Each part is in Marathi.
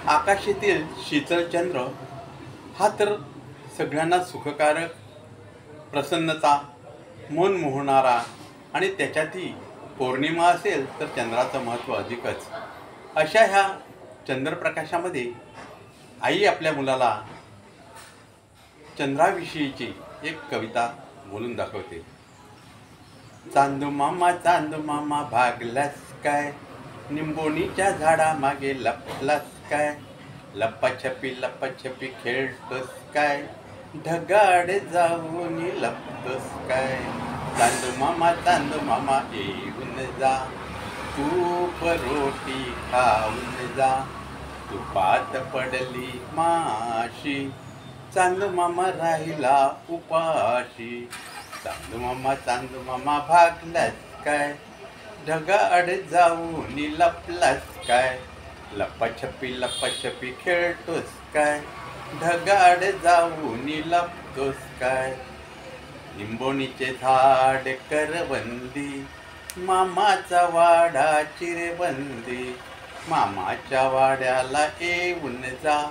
आकाशातील शीतलचंद्र हा तर सगळ्यांना सुखकारक, प्रसन्नता, मन मोहणारा आणि त्याच्यातही पौर्णिमा असेल तर चंद्राचं महत्त्व अधिकच. अशा ह्या चंद्रप्रकाशामध्ये आई आपल्या मुलाला चंद्राविषयीची एक कविता बोलून दाखवते. चांदू मामा भागलास काय, निंबोणीच्या झाडामागे लपलास काय, लप्पाछपी खेळतोस काय, ढगाड जाऊन लपतोस काय. चांदू मामा येऊन जा, तूप रोटी खाऊन जा, तुपात पडली माशी, चांदू मामा राहिला उपाशी. चांदू मामा भागलास काय, ढगाआड जाऊन लपलास काय, लप्पाछपी खेळतोस काय, ढगाआड जाऊन लपतोस काय. निंबोणीचे झाड करवंदी, मामाचा वाडा चिरबंदी, मामाच्या वाड्याला येऊन जा,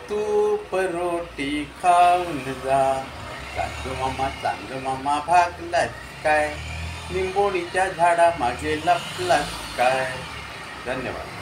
तूप रोटी खाऊन जा. चांदू मामा भागलास काय, निंबोणीच्या झाडामागे लपलास काय. धन्यवाद.